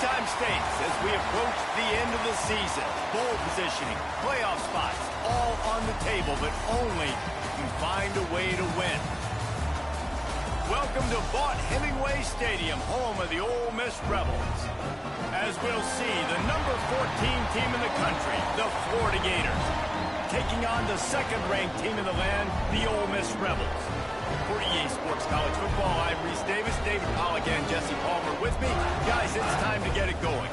time states as we approach the end of the season. Bowl positioning, playoff spots, all on the table, but only if you find a way to win. Welcome to Vaught-Hemingway Stadium, home of the Ole Miss Rebels. As we'll see, the number 14 team in the country, the Florida Gators, taking on the second-ranked team in the land, the Ole Miss Rebels. For EA Sports College Football, I'm Reese Davis, David Pollack, and Jesse Palmer with me. Guys, it's time to get it going.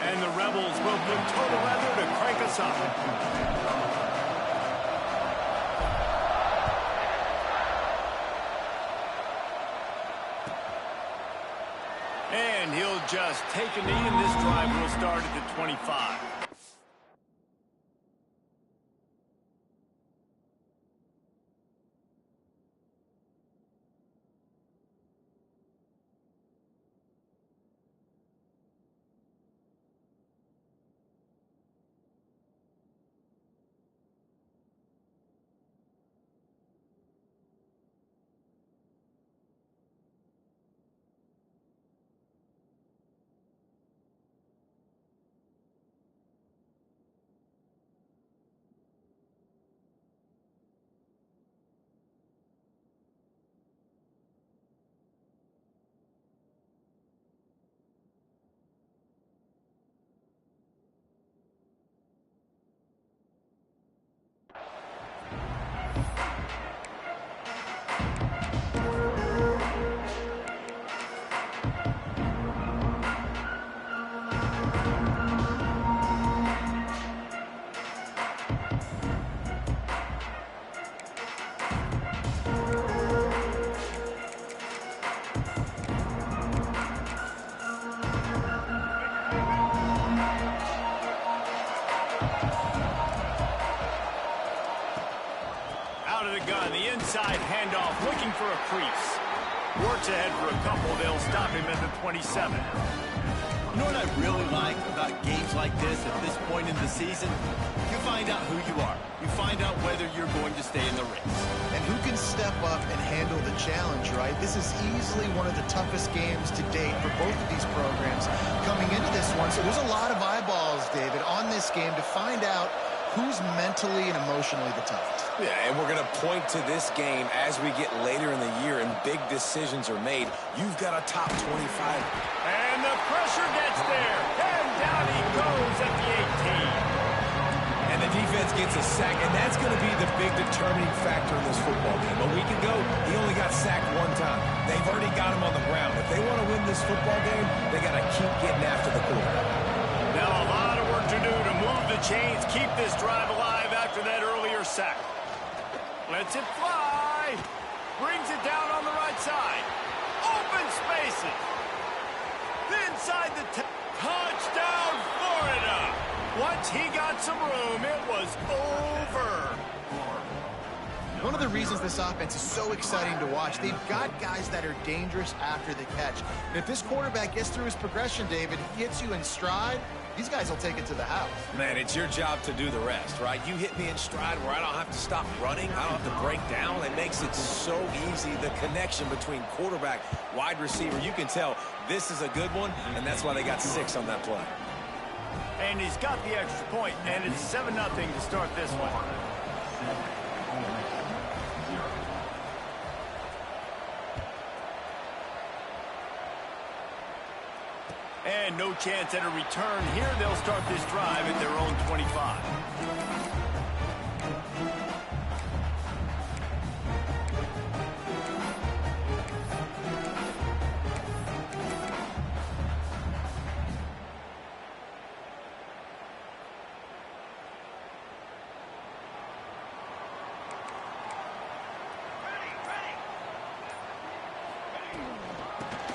And the Rebels will put total leather to crank us up. And he'll just take a knee, and this drive will start at the 25. Out of the gun, the inside handoff, looking for a crease. Works ahead for a couple. They'll stop him at the 27. You know what I really like about games like this at this point in the season? You find out who you are. You find out whether you're going to stay in the race. And who can step up and handle the challenge, right? This is easily one of the toughest games to date for both of these programs coming into this one. So there's a lot of eyeballs, David, on this game to find out who's mentally and emotionally the toughest. Yeah, and we're going to point to this game as we get later in the year and big decisions are made. You've got a top 25. And the pressure gets there. And down he goes at the 18. And the defense gets a sack, and that's going to be the big determining factor in this football game. A week ago, he only got sacked one time. They've already got him on the ground. If they want to win this football game, they got to keep getting after the quarterback. Now a lot of work to do to move the chains, keep this drive alive after that earlier sack. Lets it fly. Brings it down on the right side. Open spaces. Inside the touchdown, Florida. Once he got some room, it was over. One of the reasons this offense is so exciting to watch, they've got guys that are dangerous after the catch. And if this quarterback gets through his progression, David, he hits you in stride, these guys will take it to the house. Man, it's your job to do the rest, right? You hit me in stride where I don't have to stop running. I don't have to break down. It makes it so easy. The connection between quarterback, wide receiver, you can tell this is a good one, and that's why they got 6 on that play. And he's got the extra point, and it's 7-0 to start this one. And no chance at a return here. They'll start this drive at their own 25.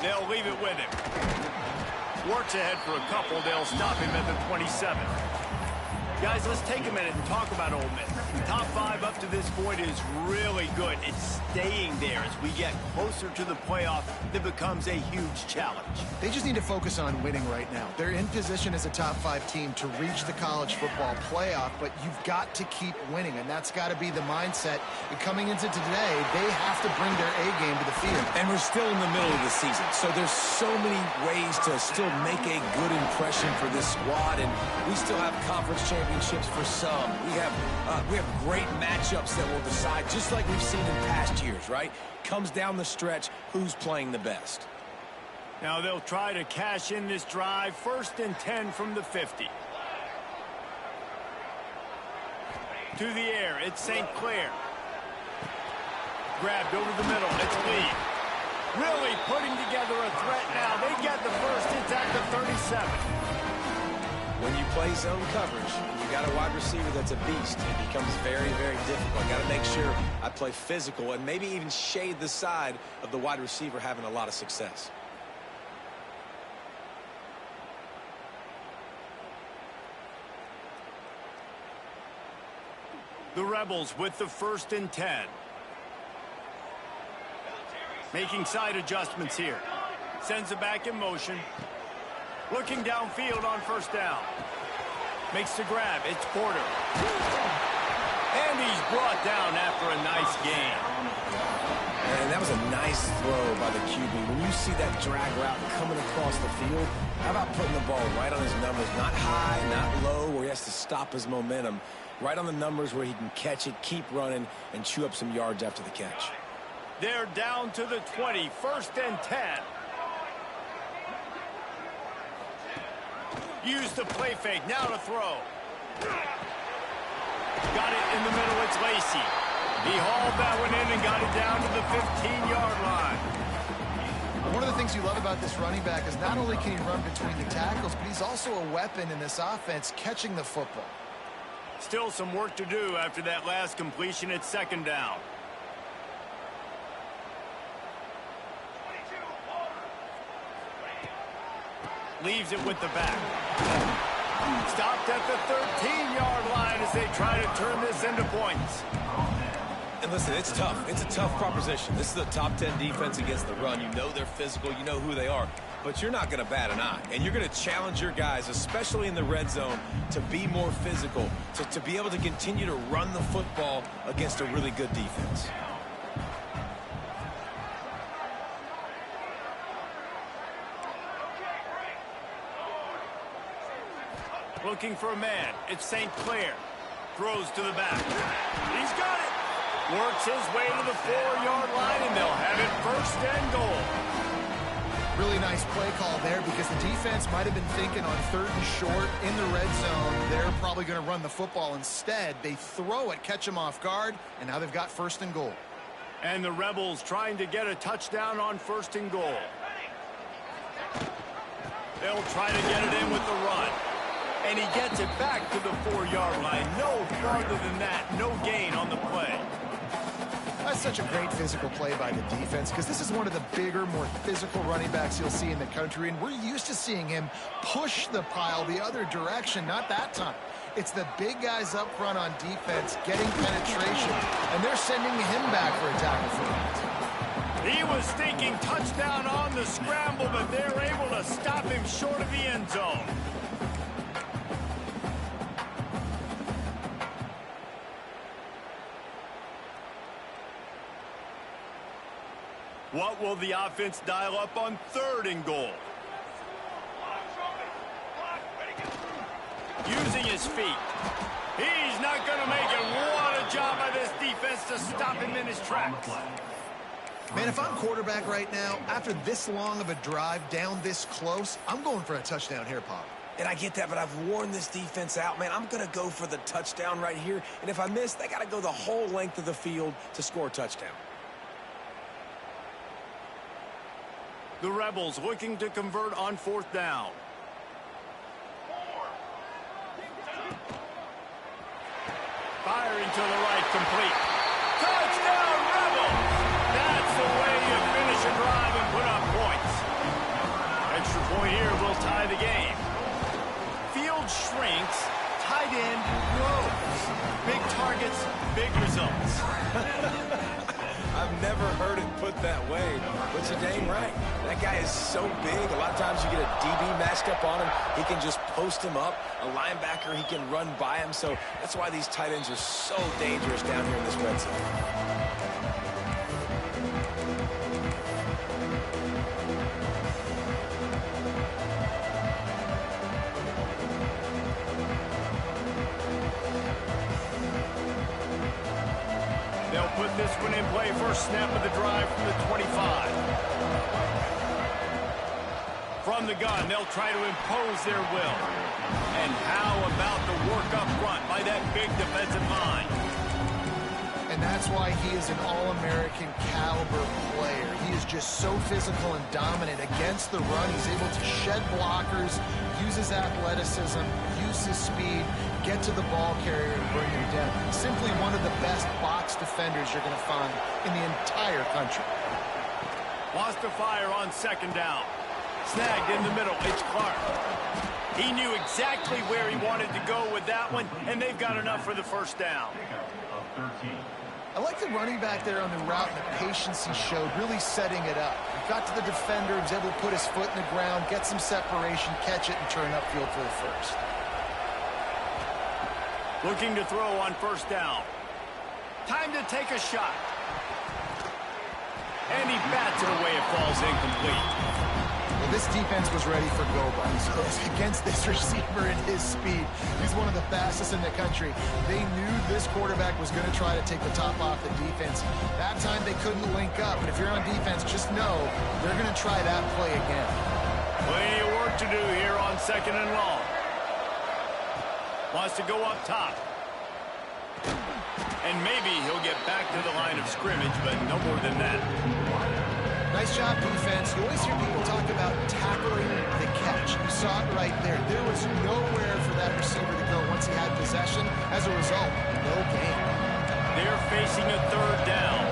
They'll leave it with him. Works ahead for a couple. They'll stop him at the 27. Guys, let's take a minute and talk about Ole Miss. Top 5 up to this this point is really good. It's staying there. As we get closer to the playoff, it becomes a huge challenge. They just need to focus on winning right now. They're in position as a top-5 team to reach the college football playoff, but you've got to keep winning, and that's got to be the mindset. And coming into today, they have to bring their A game to the field. And we're still in the middle of the season, so there's so many ways to still make a good impression for this squad, and we still have conference championships for some. We have great matchups that will decide, just like we've seen in past years, right? Comes down the stretch, who's playing the best. Now they'll try to cash in this drive. 1st and 10 from the 50. To the air, it's St. Clair. Grabbed over the middle, it's Lee. Really putting together a threat now. They get the first. It's at the 37. When you play zone coverage, you got a wide receiver that's a beast. It becomes very, very difficult. I got to make sure I play physical and maybe even shade the side of the wide receiver having a lot of success. The Rebels with the 1st and 10. Making side adjustments here. Sends it back in motion. Looking downfield on 1st down. Makes the grab. It's Porter. And he's brought down after a nice gain. And that was a nice throw by the QB. When you see that drag route coming across the field, how about putting the ball right on his numbers? Not high, not low, where he has to stop his momentum. Right on the numbers where he can catch it, keep running, and chew up some yards after the catch. They're down to the 20. 1st and 10. Use the play fake. Now to throw. Got it in the middle. It's Lacy. He hauled that one in and got it down to the 15-yard line. One of the things you love about this running back is not only can he run between the tackles, but he's also a weapon in this offense catching the football. Still some work to do after that last completion. It's 2nd down. Leaves it with the back. Stopped at the 13-yard line as they try to turn this into points. And listen, it's tough. It's a tough proposition. This is a top 10 defense against the run. You know they're physical. You know who they are. But you're not going to bat an eye. And you're going to challenge your guys, especially in the red zone, to be more physical, to be able to continue to run the football against a really good defense. Looking for a man. It's St. Clair. Throws to the back. He's got it. Works his way to the 4-yard line, and they'll have it 1st and goal. Really nice play call there because the defense might have been thinking on 3rd and short in the red zone. They're probably going to run the football. Instead, they throw it, catch them off guard, and now they've got 1st and goal. And the Rebels trying to get a touchdown on 1st and goal. They'll try to get it in with the run. And he gets it back to the 4-yard line. No farther than that. No gain on the play. That's such a great physical play by the defense because this is one of the bigger, more physical running backs you'll see in the country, and we're used to seeing him push the pile the other direction. Not that time. It's the big guys up front on defense getting penetration, and they're sending him back for a tackle for that. He was thinking touchdown on the scramble, but they're able to stop him short of the end zone. What will the offense dial up on 3rd and goal? Using his feet. He's not going to make it. What a job by this defense to stop him in his tracks. Man, if I'm quarterback right now, after this long of a drive down this close, I'm going for a touchdown here, Pop. And I get that, but I've worn this defense out, man. I'm going to go for the touchdown right here. And if I miss, they got to go the whole length of the field to score a touchdown. The Rebels looking to convert on 4th down. Firing to the right, complete. Touchdown, Rebels! That's the way you finish a drive and put up points. Extra point here will tie the game. Field shrinks, tight end grows. Big targets, big results. I've never heard it put that way, but you're dang right. That guy is so big. A lot of times you get a DB matched up on him. He can just post him up. A linebacker, he can run by him. So that's why these tight ends are so dangerous down here in this red zone. They'll put this one in play. First snap of the drive from the 25. From the gun, they'll try to impose their will. And how about the work up front by that big defensive line? And that's why he is an All-American caliber player. He is just so physical and dominant against the run. He's able to shed blockers, use his athleticism, use his speed, get to the ball carrier and bring him down. Simply one of the best box defenders you're going to find in the entire country. Wants to fire on second down. Snagged in the middle. It's Clark. He knew exactly where he wanted to go with that one, and they've got enough for the first down. I like the running back there on the route and the patience he showed, really setting it up. He got to the defender, he was able to put his foot in the ground, get some separation, catch it, and turn upfield for the first. Looking to throw on first down. Time to take a shot. And he bats it away. It falls incomplete. Well, this defense was ready for go-bys against this receiver and his speed. He's one of the fastest in the country. They knew this quarterback was going to try to take the top off the defense. That time they couldn't link up, but if you're on defense, just know they're going to try that play again. Plenty of work to do here on second and long. Wants to go up top. And maybe he'll get back to the line of scrimmage, but no more than that. Nice job, defense. You always hear people talk about tackling the catch. You saw it right there. There was nowhere for that receiver to go once he had possession. As a result, no gain. They're facing a third down.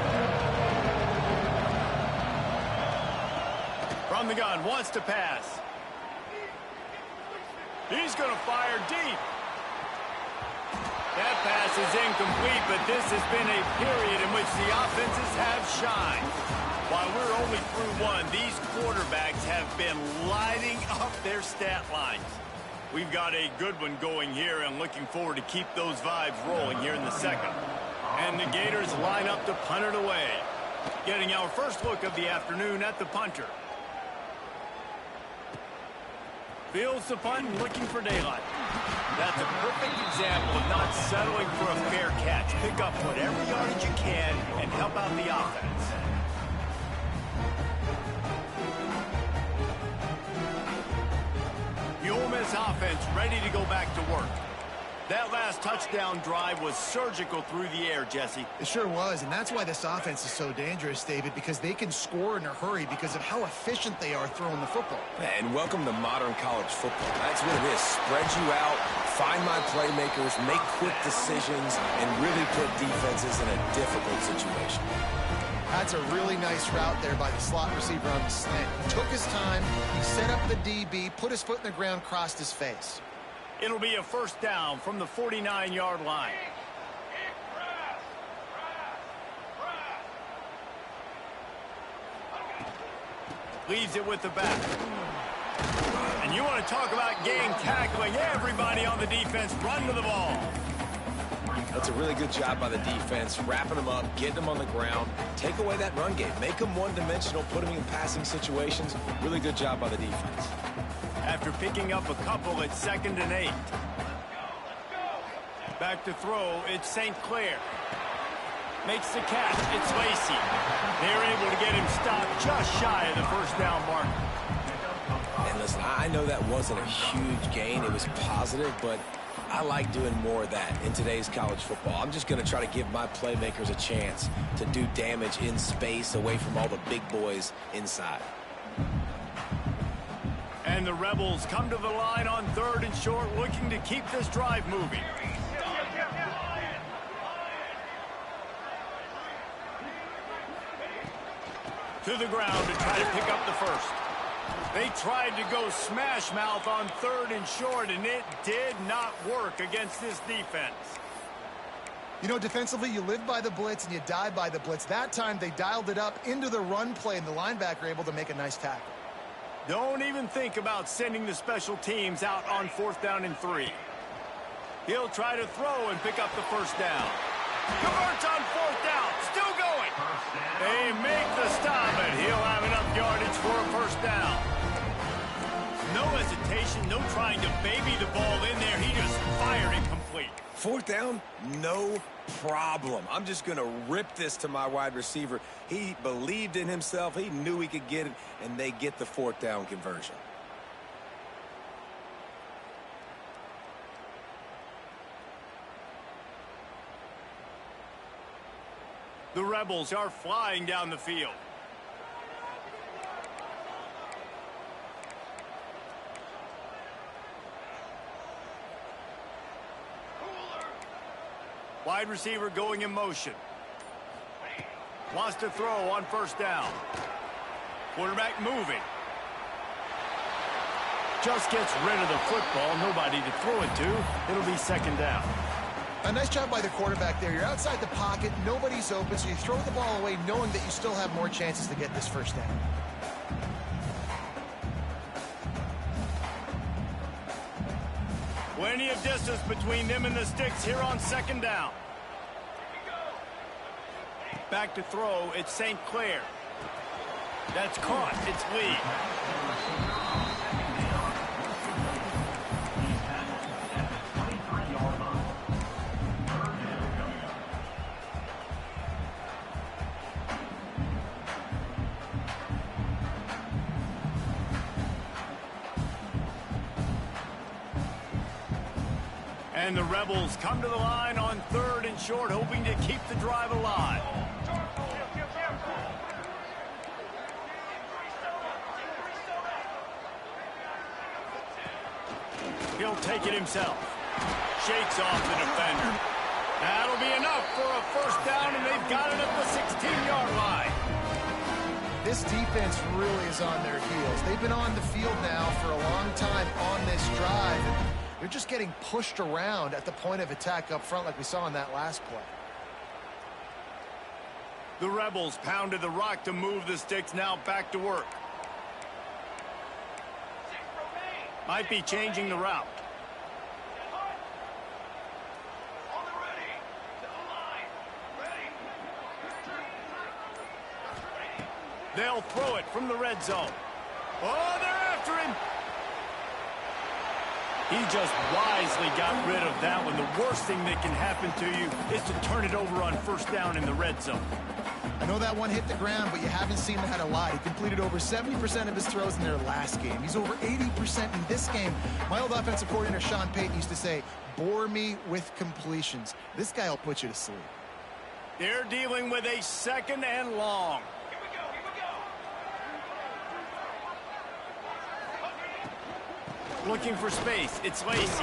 From the gun, wants to pass. He's going to fire deep. That pass is incomplete, but this has been a period in which the offenses have shined. While we're only through one, these quarterbacks have been lighting up their stat lines. We've got a good one going here and looking forward to keep those vibes rolling here in the second. And the Gators line up to punt it away. Getting our first look of the afternoon at the punter. Fields the punt and looking for daylight. That's a perfect example of not settling for a fair catch. Pick up whatever yardage you can and help out the offense. The Ole Miss offense ready to go back to work. That last touchdown drive was surgical through the air, Jesse. It sure was, and that's why this offense is so dangerous, David, because they can score in a hurry because of how efficient they are throwing the football. And welcome to modern college football. That's what it is. Spread you out, find my playmakers, make quick decisions, and really put defenses in a difficult situation. That's a really nice route there by the slot receiver on the slant. He took his time, he set up the DB, put his foot in the ground, crossed his face. It'll be a first down from the 49-yard line. Leaves it with the back. And you want to talk about game tackling. Everybody on the defense run to the ball. That's a really good job by the defense, wrapping them up, getting them on the ground, take away that run game, make them one-dimensional, put them in passing situations. Really good job by the defense. After picking up a couple at 2nd and 8. Back to throw, it's St. Clair. Makes the catch, it's Lacey. They're able to get him stopped just shy of the first down mark. And listen, I know that wasn't a huge gain. It was positive, but I like doing more of that in today's college football. I'm just going to try to give my playmakers a chance to do damage in space away from all the big boys inside. And the Rebels come to the line on 3rd and short, looking to keep this drive moving. To the ground to try to pick up the first. They tried to go smash mouth on 3rd and short, and it did not work against this defense. You know, defensively, you live by the blitz and you die by the blitz. That time, they dialed it up into the run play, and the linebacker able to make a nice tackle. Don't even think about sending the special teams out on 4th down and 3. He'll try to throw and pick up the first down. Converts on 4th down. Still going. They make the stop, and he'll have enough yardage for a first down. No hesitation, no trying to baby the ball in there. He just fired it complete. 4th down, no problem. I'm just going to rip this to my wide receiver. He believed in himself. He knew he could get it, and they get the 4th down conversion. The Rebels are flying down the field. Wide receiver going in motion. Wants to throw on 1st down. Quarterback moving. Just gets rid of the football. Nobody to throw it to. It'll be 2nd down. A nice job by the quarterback there. You're outside the pocket. Nobody's open, so you throw the ball away knowing that you still have more chances to get this first down. Plenty of distance between them and the sticks here on 2nd down. Back to throw, it's St. Clair. That's caught, it's Lee. And the Rebels come to the line on 3rd and short, hoping to keep the drive alive. He'll take it himself. Shakes off the defender. That'll be enough for a first down, and they've got it at the 16-yard line. This defense really is on their heels. They've been on the field now for a long time on this drive, and they're just getting pushed around at the point of attack up front like we saw in that last play. The Rebels pounded the rock to move the sticks, now back to work. Might be changing the route. They'll throw it from the red zone. Oh, they're after him. He just wisely got rid of that one. The worst thing that can happen to you is to turn it over on 1st down in the red zone. I know that one hit the ground, but you haven't seen that a lot. He completed over 70% of his throws in their last game. He's over 80% in this game. My old offensive coordinator, Sean Payton, used to say, bore me with completions. This guy will put you to sleep. They're dealing with a 2nd and long. Looking for space, it's Lacey.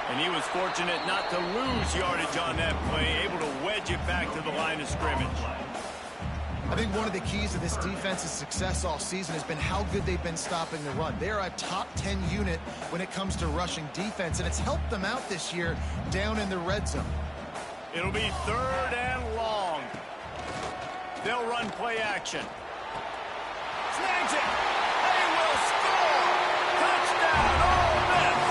And he was fortunate not to lose yardage on that play, able to wedge it back to the line of scrimmage. I think one of the keys to this defense's success all season has been how good they've been stopping the run. They're a top 10 unit when it comes to rushing defense, and it's helped them out this year down in the red zone. It'll be 3rd and long. They'll run play action. Snags it. They will score. Touchdown, Ole Miss.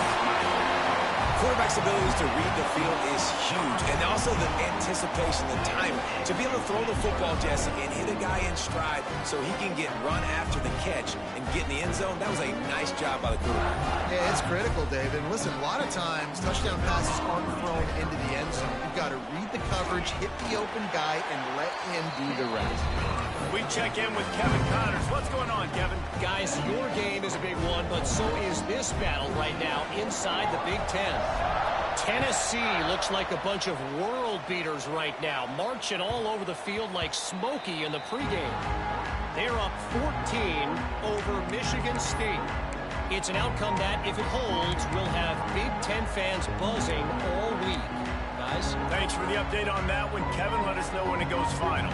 Quarterback's abilities to read the field is huge, and also the anticipation, the timing. To be able to throw the football, Jesse, and hit a guy in stride so he can get run after the catch and get in the end zone, that was a nice job by the quarterback. Yeah, it's critical, David. Listen, a lot of times, touchdown passes aren't thrown into the end zone. You've got to read the coverage, hit the open guy, and let him do the rest. We check in with Kevin Connors. What's going on, Kevin? Guys, your game is a big one, but so is this battle right now inside the Big Ten. Tennessee looks like a bunch of world beaters right now, marching all over the field like Smokey in the pregame. They're up 14 over Michigan State. It's an outcome that, if it holds, will have Big Ten fans buzzing all week. Guys? Thanks for the update on that one, Kevin. Let us know when it goes final.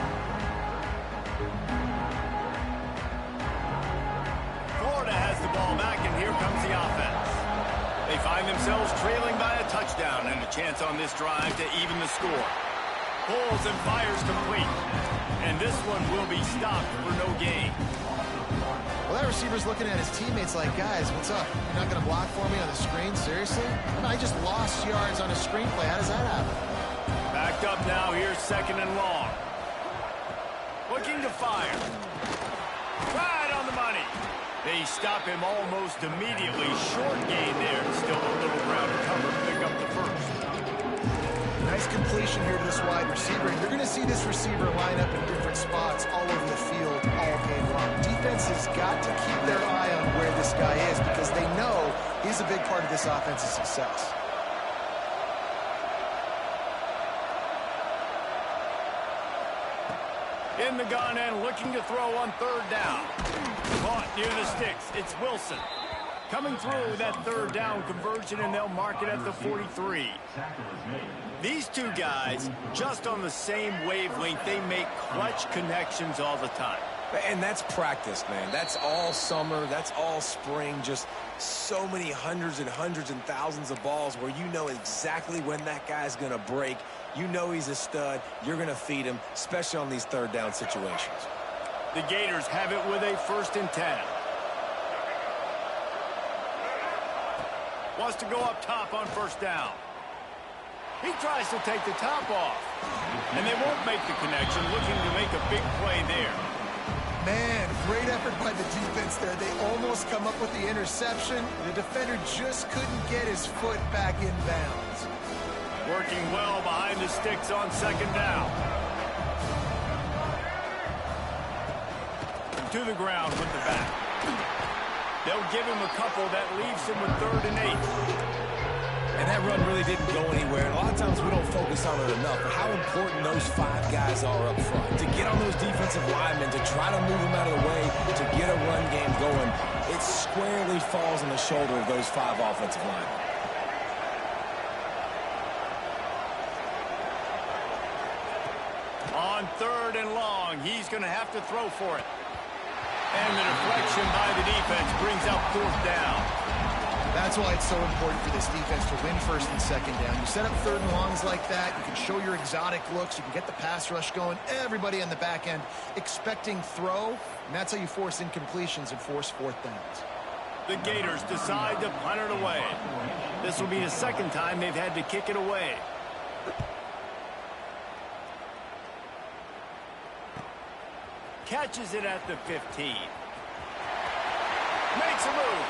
Florida has the ball back, and here comes the offense. They find themselves trailing by a touchdown and a chance on this drive to even the score. Pulls and fires complete. And this one will be stopped for no gain. Well, that receiver's looking at his teammates like, guys, what's up? You're not going to block for me on the screen? Seriously? I just lost yards on a screenplay. How does that happen? Backed up now. Here's 2nd and long. Looking to fire. Right on the money. They stop him almost immediately. Short gain there. Still a little ground to cover. Pick up the first. Nice completion here to this wide receiver. And you're going to see this receiver line up in different spots all over the field all game long. Defense has got to keep their eye on where this guy is because they know he's a big part of this offense's success. In the gun and looking to throw on 3rd down. Caught near the sticks. It's Wilson. Coming through that 3rd down conversion, and they'll mark it at the 43. These two guys, just on the same wavelength, they make clutch connections all the time. And that's practice, man. That's all summer. That's all spring. Just so many hundreds and thousands of balls where you know exactly when that guy's going to break. You know he's a stud. You're going to feed him, especially on these 3rd down situations. The Gators have it with a 1st and 10. Wants to go up top on 1st down. He tries to take the top off. And they won't make the connection, looking to make a big play there. Man, great effort by the defense there. They almost come up with the interception. The defender just couldn't get his foot back in bounds. Working well behind the sticks on 2nd down. To the ground with the back. They'll give him a couple that leaves him with 3rd and 8. And that run really didn't go anywhere. And a lot of times we don't focus on it enough, but how important those 5 guys are up front. To get on those defensive linemen, to try to move them out of the way, to get a run game going, it squarely falls on the shoulder of those 5 offensive linemen. On 3rd and long, he's going to have to throw for it. And the deflection by the defense brings out 4th down. That's why it's so important for this defense to win 1st and 2nd down. You set up 3rd and longs like that, you can show your exotic looks, you can get the pass rush going, everybody on the back end expecting throw, and that's how you force incompletions and force 4th downs. The Gators decide to punt it away. This will be the 2nd time they've had to kick it away. Catches it at the 15. Makes a move.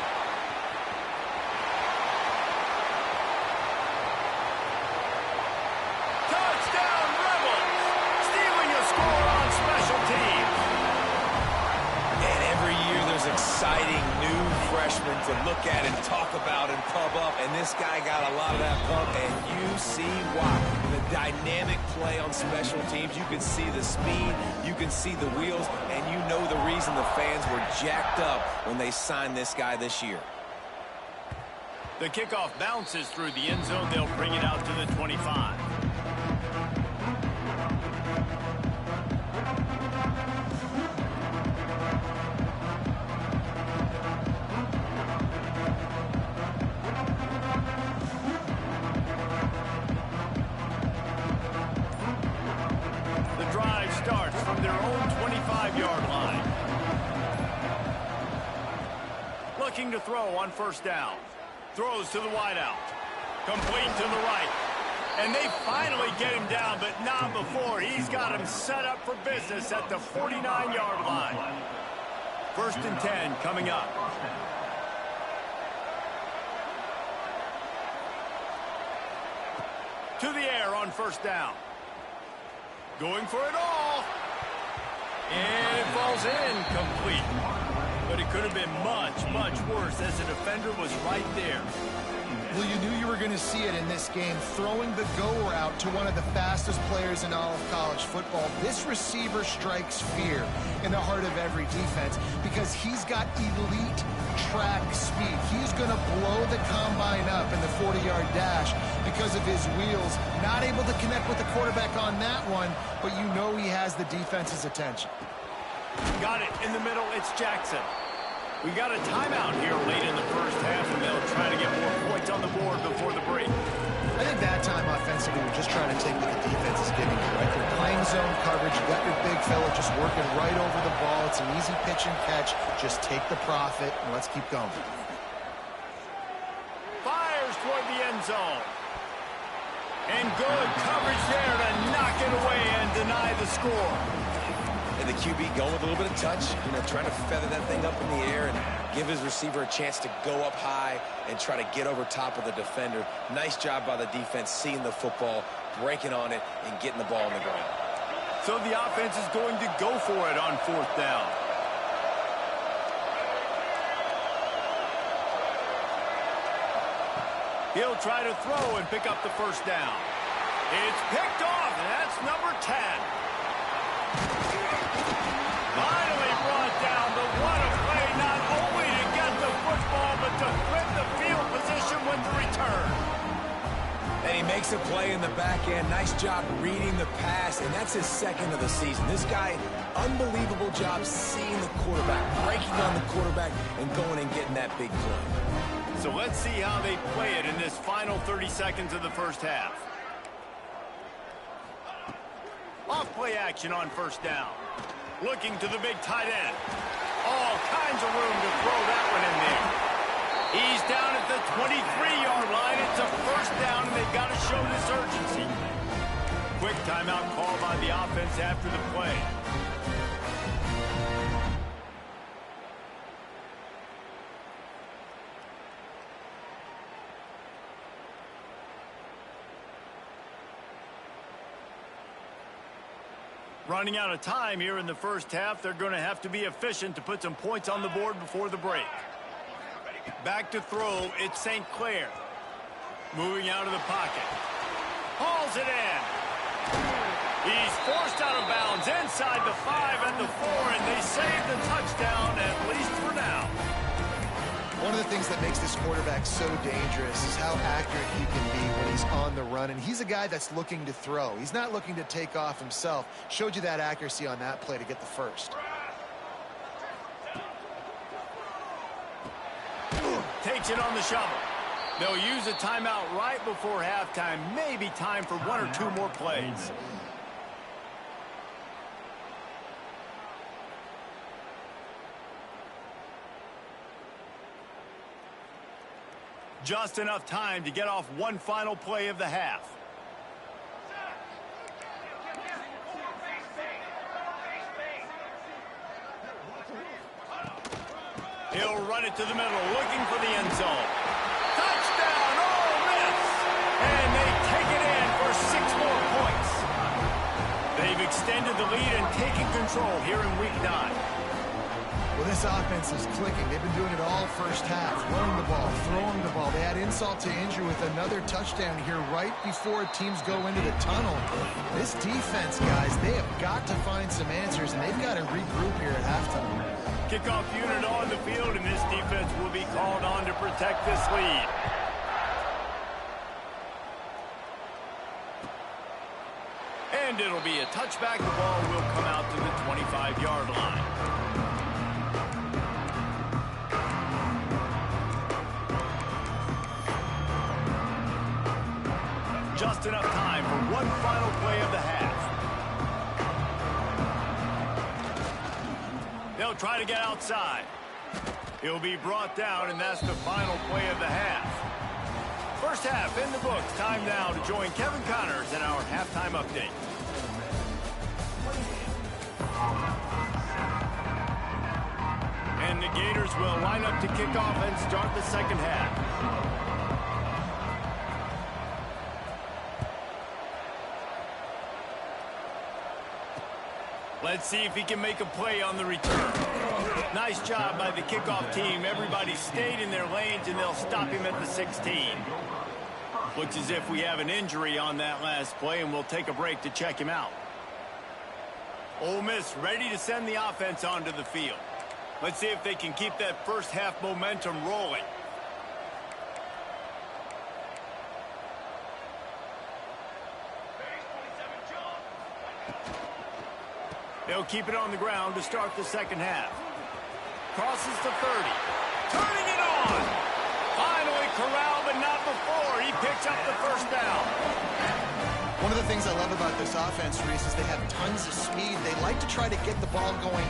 Touchdown, Rebels! Stealing a score on special teams. And every year there's exciting new freshmen to look at and talk about and pub up. And this guy got a lot of that pub, and you see why. The dynamic play on special teams. You can see the speed, you can see the wheels, and you know the reason the fans were jacked up when they signed this guy this year. The kickoff bounces through the end zone. They'll bring it out to the 25. Starts from their own 25-yard line. Looking to throw on 1st down. Throws to the wideout. Complete to the right. And they finally get him down, but not before. He's got him set up for business at the 49-yard line. 1st and 10 coming up. To the air on 1st down. Going for it all. And it falls in complete. But it could have been much, much worse as the defender was right there. Well, you knew you were going to see it in this game, throwing the go route to one of the fastest players in all of college football. This receiver strikes fear in the heart of every defense because he's got elite track speed. He's going to blow the combine up in the 40-yard dash because of his wheels. Not able to connect with the quarterback on that one, but you know he has the defense's attention. Got it in the middle. It's Jackson. We got a timeout here late in the 1st half, and they'll try to get more points on the board before the break. I think that time offensively, we're just trying to take what the defense is giving you, right? They're playing zone coverage. You got your big fella just working right over the ball. It's an easy pitch and catch. Just take the profit, and let's keep going. Fires toward the end zone. And good coverage there to knock it away and deny the score. And the QB going with a little bit of touch, trying to feather that thing up in the air and give his receiver a chance to go up high and try to get over top of the defender. Nice job by the defense seeing the football, breaking on it, and getting the ball on the ground. So the offense is going to go for it on 4th down. He'll try to throw and pick up the 1st down. It's picked off, and that's number 10. Finally brought down, but what a play, not only to get the football, but to flip the field position with the return. And he makes a play in the back end. Nice job reading the pass, and that's his 2nd of the season. This guy, unbelievable job seeing the quarterback, breaking on the quarterback, and going and getting that big play. So let's see how they play it in this final 30 seconds of the 1st half. Off play action on 1st down. Looking to the big tight end. All kinds of room to throw that one in there. He's down at the 23-yard line. It's a 1st down, and they've got to show this urgency. Quick timeout call by the offense after the play. Running out of time here in the 1st half. They're going to have to be efficient to put some points on the board before the break. Back to throw. It's St. Clair. Moving out of the pocket. Hauls it in. He's forced out of bounds inside the 5 and the 4, and they save the touchdown, at least for now. One of the things that makes this quarterback so dangerous is how accurate he can be when he's on the run. And he's a guy that's looking to throw. He's not looking to take off himself. Showed you that accuracy on that play to get the 1st. Takes it on the shovel. They'll use a timeout right before halftime. Maybe time for 1 or 2 more plays. Just enough time to get off one final play of the half. He'll run it to the middle, looking for the end zone. Touchdown, Ole Miss! And they take it in for 6 more points. They've extended the lead and taken control here in Week 9. Well, this offense is clicking. They've been doing it all 1st half. Running the ball, throwing the ball. They had insult to injury with another touchdown here right before teams go into the tunnel. This defense, guys, they have got to find some answers, and they've got to regroup here at halftime. Kickoff unit on the field, and this defense will be called on to protect this lead. And it'll be a touchback. The ball will come out to the 25-yard line. Just enough time for one final play of the half. They'll try to get outside. He'll be brought down, and that's the final play of the half. 1st half in the books. Time now to join Kevin Connors in our halftime update. And the Gators will line up to kick off and start the 2nd half. Let's see if he can make a play on the return. Nice job by the kickoff team. Everybody stayed in their lanes, and they'll stop him at the 16. Looks as if we have an injury on that last play, and we'll take a break to check him out. Ole Miss ready to send the offense onto the field. Let's see if they can keep that 1st half momentum rolling. They'll keep it on the ground to start the 2nd half. Crosses the 30. Turning it on. finally corralled, but not before. He picks up the first down. One of the things I love about this offense, Reese, is they have tons of speed. They like to try to get the ball going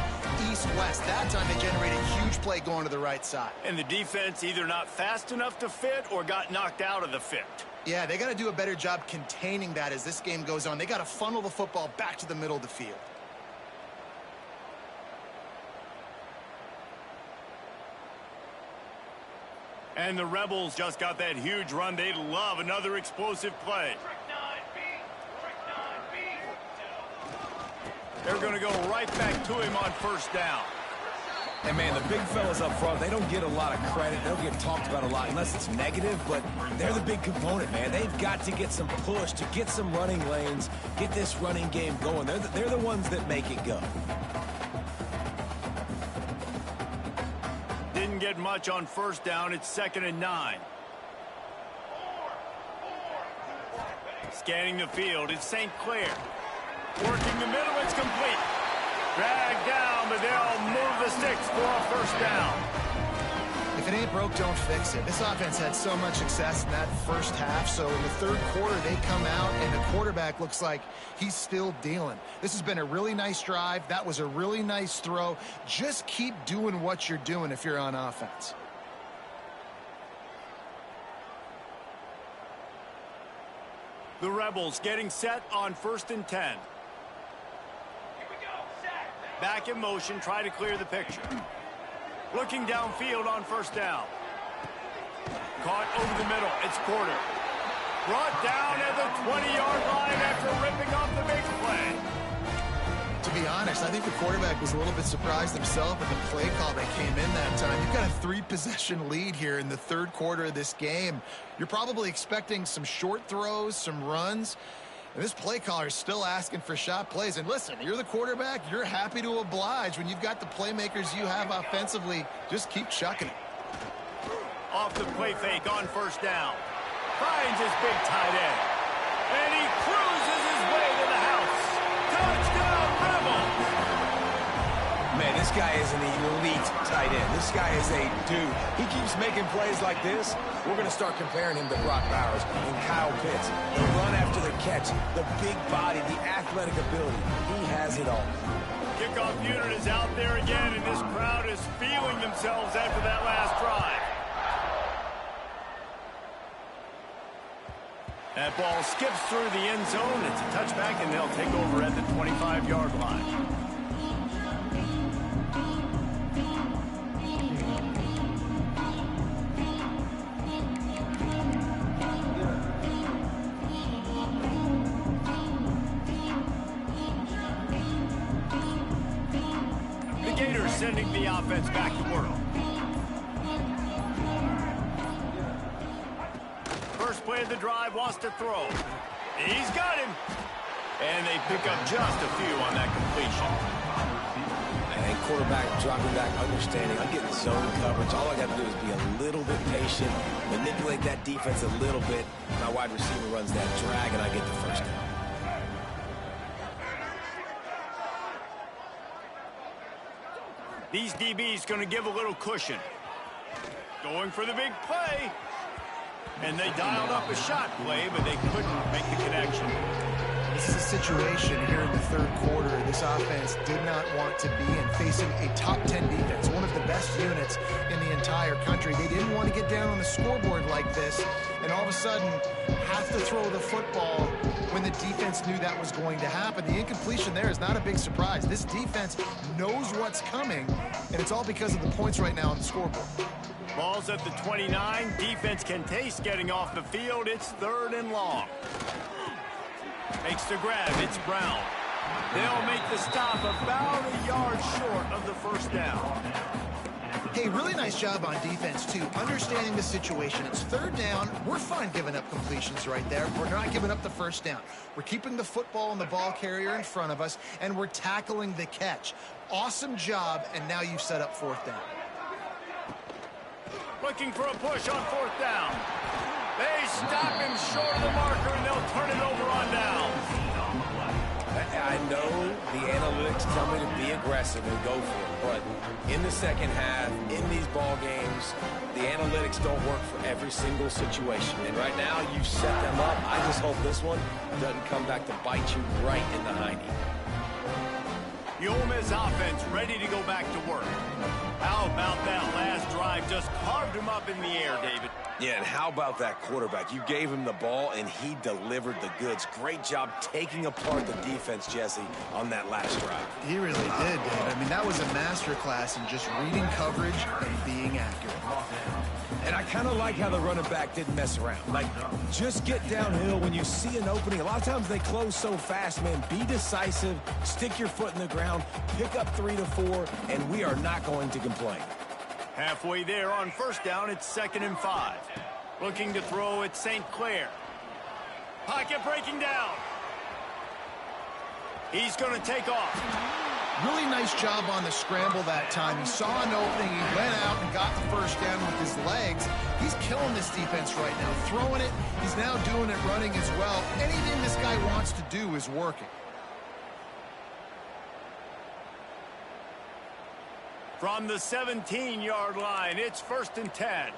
east-west. That time they generate a huge play going to the right side. And the defense either not fast enough to fit or got knocked out of the fit. Yeah, they got to do a better job containing that as this game goes on. They got to funnel the football back to the middle of the field. And the Rebels just got that huge run. They love another explosive play. They're going to go right back to him on first down. And, man, the big fellas up front, they don't get a lot of credit. They don't get talked about a lot unless it's negative, but they're the big component, man. They've got to get some push, to get some running lanes, get this running game going. They're the ones that make it go. Didn't get much on first down. It's 2nd and 9. Scanning the field, it's St. Clair. Working the middle, it's complete. Dragged down, but they'll move the sticks for a first down. If it ain't broke, don't fix it. This offense had so much success in that first half, so in the third quarter, they come out, and the quarterback looks like he's still dealing. This has been a really nice drive. That was a really nice throw. Just keep doing what you're doing if you're on offense. The Rebels getting set on 1st and 10. Back in motion, try to clear the picture. Looking downfield on first down. Caught over the middle. It's Porter. Brought down at the 20-yard line after ripping off the big play. To be honest, I think the quarterback was a little bit surprised himself at the play call that came in that time. You've got a 3-possession lead here in the third quarter of this game. You're probably expecting some short throws, some runs. And this play caller is still asking for shot plays. And listen, you're the quarterback. You're happy to oblige. When you've got the playmakers you have offensively, just keep chucking it. Off the play fake on first down. Finds his big tight end. And he cruises his way to the house. Touchdown, Rebels! Man, this guy is an elite tight end. This guy is a dude. He keeps making plays like this. We're going to start comparing him to Brock Bowers and Kyle Pitts. The run after the catch, the big body, the athletic ability. He has it all. Kickoff unit is out there again, and this crowd is feeling themselves after that last drive. That ball skips through the end zone. It's a touchback, and they'll take over at the 25-yard line. Sending the offense back to work. First play of the drive, wants to throw. He's got him. And they pick up just a few on that completion. And quarterback dropping back, understanding. I'm getting zone coverage. All I got to do is be a little bit patient, manipulate that defense a little bit. My wide receiver runs that drag, and I get the first down. These DBs going to give a little cushion. Going for the big play. And they dialed up a shot play, but they couldn't make the connection. This is a situation here in the third quarter this offense did not want to be in, facing a top 10 defense, one of the best units in the entire country. They didn't want to get down on the scoreboard like this and all of a sudden have to throw the football when the defense knew that was going to happen. The incompletion there is not a big surprise. This defense knows what's coming, and it's all because of the points right now on the scoreboard. Ball's at the 29. Defense can taste getting off the field. It's 3rd and long. Makes the grab. It's Brown. They'll make the stop about a yard short of the first down. Hey, really nice job on defense, too. Understanding the situation. It's 3rd down. We're fine giving up completions right there. We're not giving up the first down. We're keeping the football and the ball carrier in front of us, and we're tackling the catch. Awesome job, and now you've set up 4th down. Looking for a push on 4th down. They stop him short of the marker, and they'll turn it over on down. I know the analytics analytics tell me to be aggressive and go for it. But in the second half, in these ball games, the analytics don't work for every single situation. And right now, you've set them up. I just hope this one doesn't come back to bite you right in the hiney. The Ole Miss offense ready to go back to work. How about that last drive? Just carved him up in the air, David. Yeah, and how about that quarterback? You gave him the ball, and he delivered the goods. Great job taking apart the defense, Jesse, on that last drive. He really did, David. I mean, that was a masterclass in just reading coverage and being accurate. And I kind of like how the running back didn't mess around. Like, just get downhill when you see an opening. A lot of times they close so fast, man. Be decisive, stick your foot in the ground, pick up 3 to 4, and we are not going to complain. Halfway there on first down, it's 2nd and 5. Looking to throw at St. Clair. Pocket breaking down. He's going to take off. Really nice job on the scramble that time. He saw an opening, he went out and got the first down with his legs. He's killing this defense right now, throwing it. He's now doing it running as well. Anything this guy wants to do is working. From the 17-yard line, it's 1st and 10.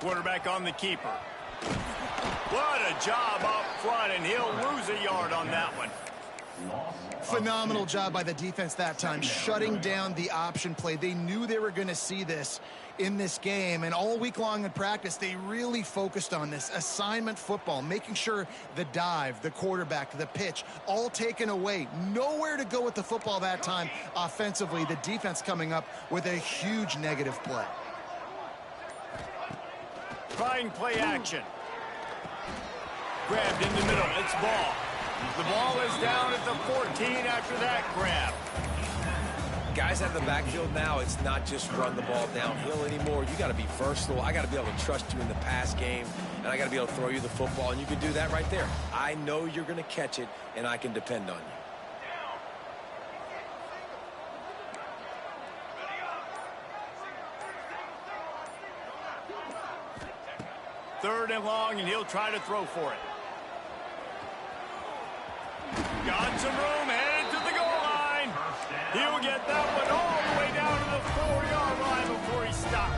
Quarterback on the keeper. What a job up front, and he'll lose a yard on that one. Phenomenal job by the defense that time, shutting down the option play. They knew they were going to see this in this game, and all week long in practice, they really focused on this assignment football, making sure the dive, the quarterback, the pitch, all taken away. Nowhere to go with the football that time offensively. The defense coming up with a huge negative play. Trying play action. Grabbed in the middle. It's ball. The ball is down at the 14 after that grab. Guys out of the backfield now, it's not just run the ball downhill anymore. You got to be versatile. I got to be able to trust you in the pass game, and I got to be able to throw you the football, and you can do that right there. I know you're going to catch it, and I can depend on you. 3rd and long, and he'll try to throw for it. Got some room, headed to the goal line. He'll get that one all the way down to the 4-yard line before he stopped.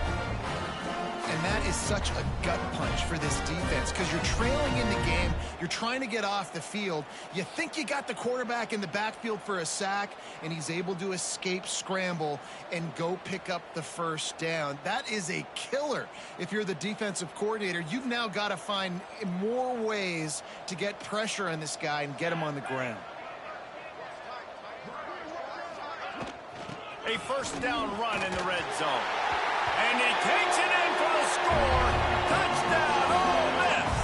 And that is such a gut punch for this defense because you're trailing in the game. You're trying to get off the field. You think you got the quarterback in the backfield for a sack, and he's able to escape scramble and go pick up the first down. That is a killer. If you're the defensive coordinator, you've now got to find more ways to get pressure on this guy and get him on the ground. A 1st down run in the red zone. And he takes it in for the score. Touchdown, Ole Miss.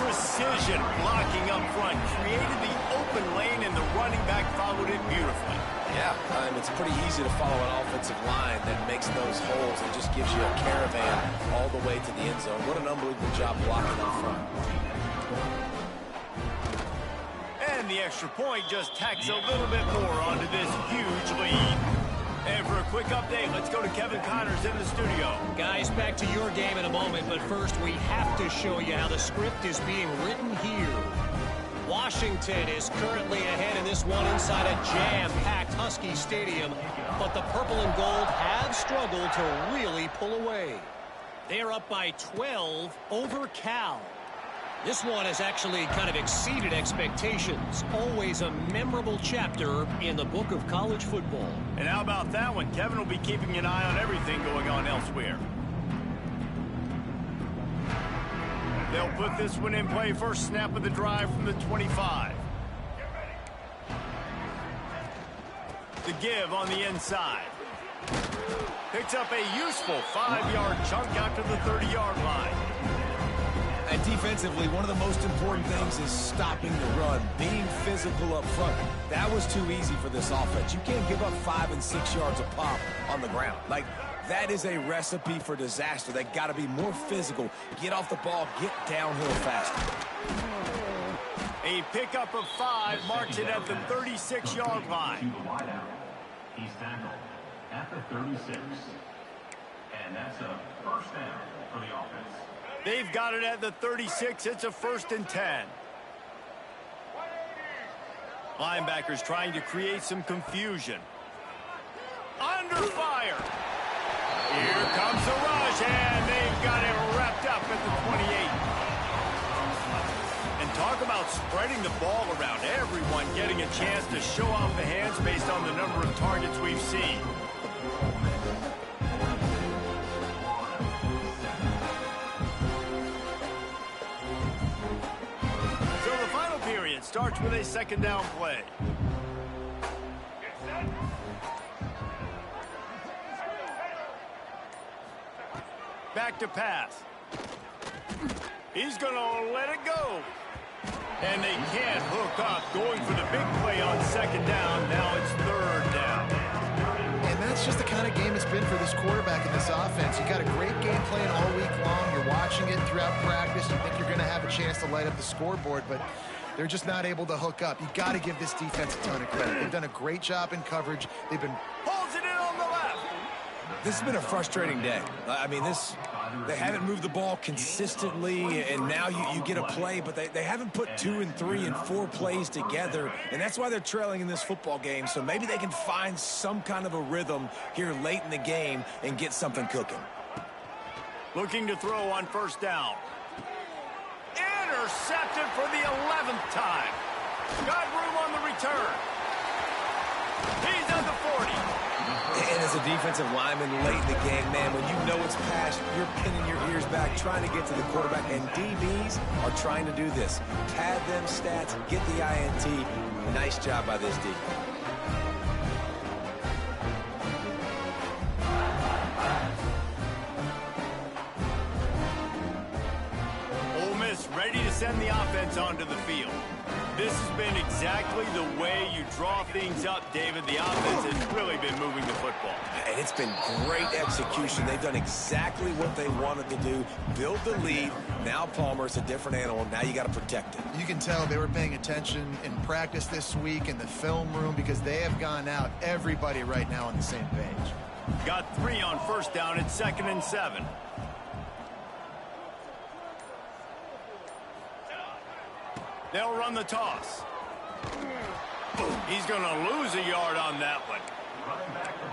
Precision blocking up front. Created the open lane, and the running back followed it beautifully. Yeah, it's pretty easy to follow an offensive line that makes those holes and just gives you a caravan all the way to the end zone. What an unbelievable job blocking up front. And the extra point just tacks a little bit more onto this huge lead. And for a quick update, let's go to Kevin Connors in the studio. Guys, back to your game in a moment, but first we have to show you how the script is being written here. Washington is currently ahead in this one inside a jam-packed Husky Stadium, but the purple and gold have struggled to really pull away. They're up by 12 over Cal. This one has actually kind of exceeded expectations. Always a memorable chapter in the book of college football. And how about that one? Kevin will be keeping an eye on everything going on elsewhere. They'll put this one in play. First snap of the drive from the 25. The give on the inside. Picks up a useful 5-yard chunk out to the 30-yard line. And defensively, one of the most important things is stopping the run, being physical up front. That was too easy for this offense. You can't give up 5 and 6 yards a pop on the ground. Like, that is a recipe for disaster. They got to be more physical, get off the ball, get downhill faster. A pickup of 5 marks it at the 36-yard line. He's tackled at the 36. And that's a first down for the offense. They've got it at the 36. It's a 1st and 10. Linebackers trying to create some confusion. Under fire. Here comes the rush, and they've got it wrapped up at the 28. And talk about spreading the ball around. Everyone getting a chance to show off the hands based on the number of targets we've seen. So the final period starts with a 2nd down play. Back to pass. He's going to let it go. And they can't hook up. Going for the big play on 2nd down. Now it's 3rd down. And that's just the kind of game it's been for this quarterback in this offense. You got a great game plan all week long. You're watching it throughout practice. You think you're going to have a chance to light up the scoreboard, but they're just not able to hook up. You got to give this defense a ton of credit. They've done a great job in coverage. They've been... Pulls it in on the left. This has been a frustrating day. I mean, they haven't moved the ball consistently, and now you get a play, but they haven't put 2 and 3 and 4 plays together, and that's why they're trailing in this football game. So maybe they can find some kind of a rhythm here late in the game and get something cooking. Looking to throw on 1st down. Intercepted for the 11th time. Got room on the return. He's on the 40. And as a defensive lineman late in the game, man, when you know it's past, you're pinning your ears back, trying to get to the quarterback, and DBs are trying to do this. Pad them stats, get the INT. Nice job by this D. Ole Miss ready to send the offense onto the field. This has been exactly the way you draw things up, David. The offense has really been moving the football. And it's been great execution. They've done exactly what they wanted to do. Build the lead. Now Palmer's a different animal. Now you got to protect it. You can tell they were paying attention in practice this week in the film room because they have gone out, everybody right now on the same page. Got 3 on 1st down. It's 2nd and 7. They'll run the toss. He's going to lose a yard on that one.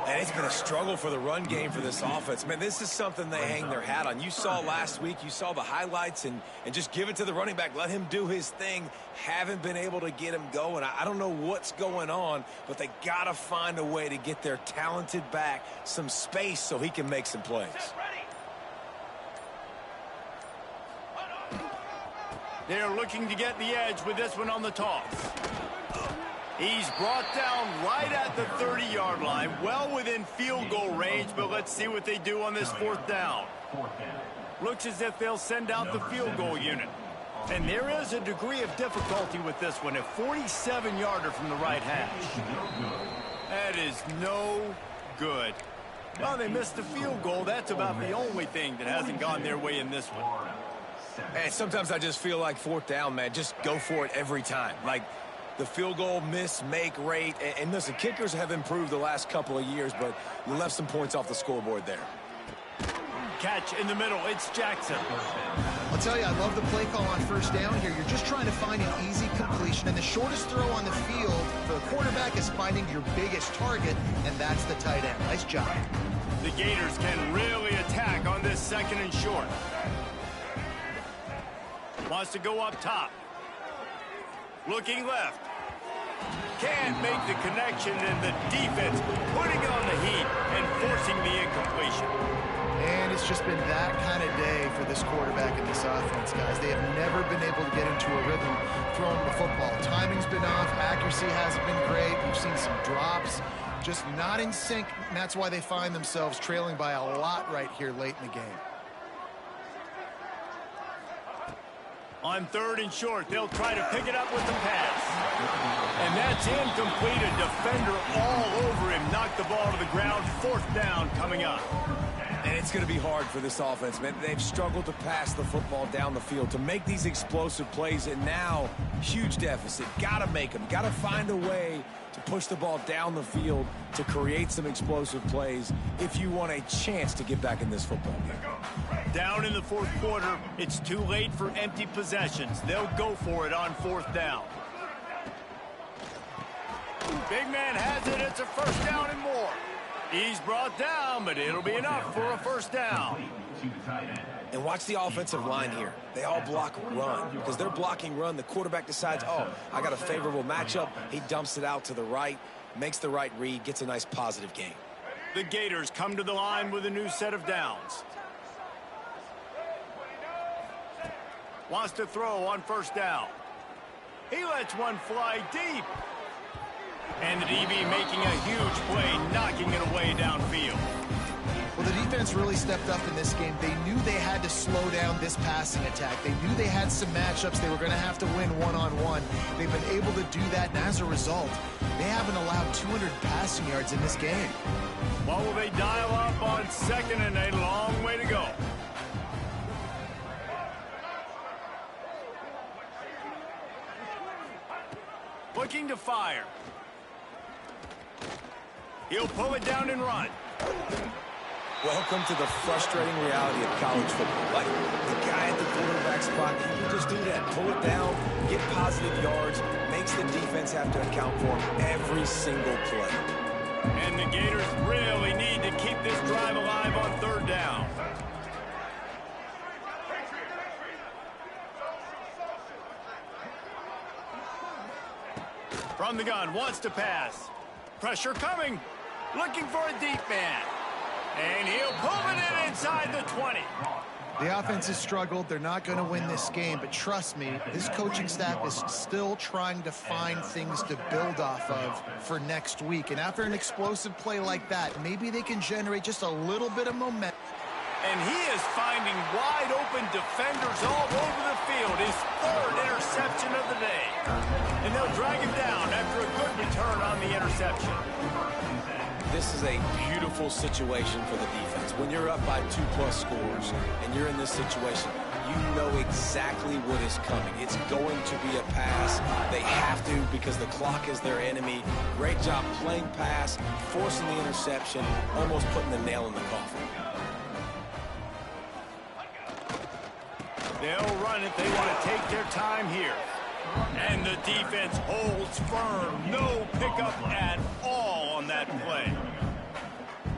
And it's been a struggle for the run game for this offense. Man, this is something they hang their hat on. You saw last week, you saw the highlights, and just give it to the running back. Let him do his thing. Haven't been able to get him going. I don't know what's going on, but they got to find a way to get their talented back some space so he can make some plays. They're looking to get the edge with this one on the toss. He's brought down right at the 30-yard line, well within field goal range, but let's see what they do on this 4th down. Looks as if they'll send out the field goal unit. And there is a degree of difficulty with this one, a 47-yarder from the right hash. That is no good. Well, they missed the field goal. That's about the only thing that hasn't gone their way in this one. And sometimes I just feel like 4th down, man, just go for it every time. Like the field goal miss, make rate. And listen, kickers have improved the last couple of years, but you left some points off the scoreboard there. Catch in the middle. It's Jackson. I'll tell you, I love the play call on 1st down here. You're just trying to find an easy completion, and the shortest throw on the field for the quarterback is finding your biggest target, and that's the tight end. Nice job. The Gators can really attack on this 2nd and short. Wants to go up top. Looking left. Can't make the connection, and the defense putting on the heat and forcing the incompletion. And it's just been that kind of day for this quarterback and this offense, guys. They have never been able to get into a rhythm throwing the football. Timing's been off. Accuracy hasn't been great. We've seen some drops. Just not in sync, and that's why they find themselves trailing by a lot right here late in the game. On 3rd and short, they'll try to pick it up with the pass. And that's incomplete. A defender all over him. Knocked the ball to the ground. 4th down coming up. And It's going to be hard for this offense, man. They've struggled to pass the football down the field, to make these explosive plays, and now, huge deficit. Got to make them. Got to find a way to push the ball down the field to create some explosive plays if you want a chance to get back in this football game. Down in the fourth quarter, it's too late for empty possessions. They'll go for it on fourth down. Big man has it. It's a first down and more. He's brought down, but it'll be enough for a first down. And watch the offensive line here. They all block run. Because they're blocking run, the quarterback decides, oh, I got a favorable matchup. He dumps it out to the right, makes the right read, gets a nice positive gain. The Gators come to the line with a new set of downs. Wants to throw on first down. He lets one fly deep. And the DB making a huge play, knocking it away downfield. Well, the defense really stepped up in this game. They knew they had to slow down this passing attack. They knew they had some matchups they were going to have to win one-on-one. They've been able to do that, and as a result, they haven't allowed 200 passing yards in this game. What will they dial up on second, and a long way to go? Looking to fire. He'll pull it down and run. Welcome to the frustrating reality of college football. Like, the guy at the quarterback spot, he can just do that. Pull it down, get positive yards, makes the defense have to account for him every single play. And the Gators really need to keep this drive alive on third down. From the gun, wants to pass. Pressure coming. Looking for a deep man. And he'll pull it in inside the 20. The offense has struggled. They're not going to win this game, but trust me, this coaching staff is still trying to find things to build off of for next week. And after an explosive play like that, maybe they can generate just a little bit of momentum. And he is finding wide open defenders all over the field. His third interception of the day. And they'll drag him down after a good return on the interception. This is a beautiful situation for the defense. When you're up by 2+ scores and you're in this situation, you know exactly what is coming. It's going to be a pass. They have to because the clock is their enemy. Great job playing pass, forcing the interception, almost putting the nail in the coffin. They'll run it. They want to take their time here. And the defense holds firm. No pickup at all on that play.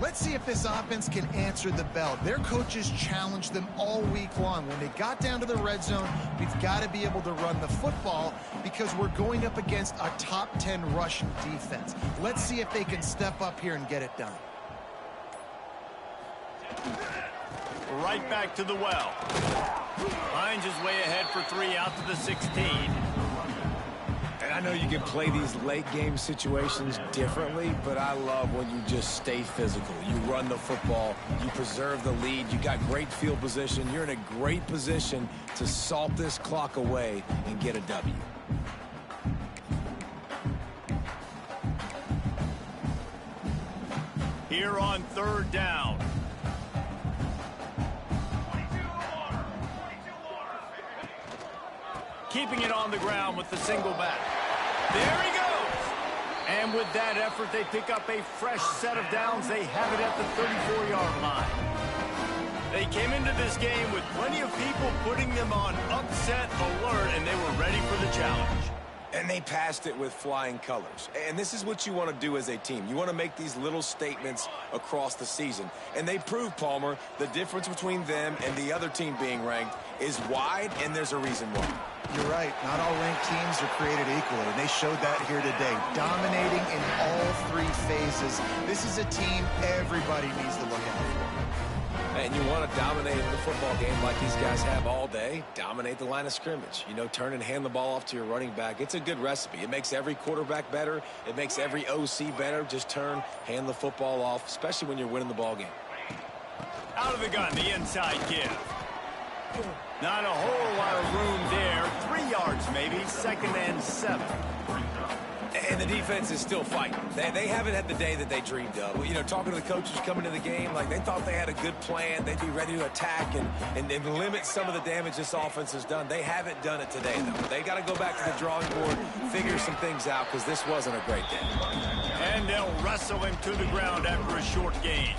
Let's see if this offense can answer the bell. Their coaches challenged them all week long. When they got down to the red zone, we've got to be able to run the football because we're going up against a top 10 rushing defense. Let's see if they can step up here and get it done. Right back to the well. Finds his way ahead for 3 out to the 16. And I know you can play these late game situations differently, but I love when you just stay physical. You run the football, you preserve the lead, you got great field position, you're in a great position to salt this clock away and get a W. Here on third down. Keeping it on the ground with the single back. There he goes. And with that effort, they pick up a fresh set of downs. They have it at the 34-yard line. They came into this game with plenty of people putting them on upset alert, and they were ready for the challenge. And they passed it with flying colors. And this is what you want to do as a team. You want to make these little statements across the season. And they proved, Palmer, the difference between them and the other team being ranked is wide, and there's a reason why. You're right. Not all ranked teams are created equally, and they showed that here today. Dominating in all 3 phases. This is a team everybody needs to look out for. And you want to dominate the football game like these guys have all day. Dominate the line of scrimmage. You know, turn and hand the ball off to your running back. It's a good recipe. It makes every quarterback better. It makes every OC better. Just turn, hand the football off, especially when you're winning the ball game. Out of the gun, the inside give. Not a whole lot of room there. 3 yards maybe, 2nd and 7. And And the defense is still fighting. They haven't had the day that they dreamed of. You know, talking to the coaches coming into the game, like they thought they had a good plan. They'd be ready to attack and limit some of the damage this offense has done. They haven't done it today, though. They got to go back to the drawing board, figure some things out, because this wasn't a great day. And they'll wrestle him to the ground after a short gain.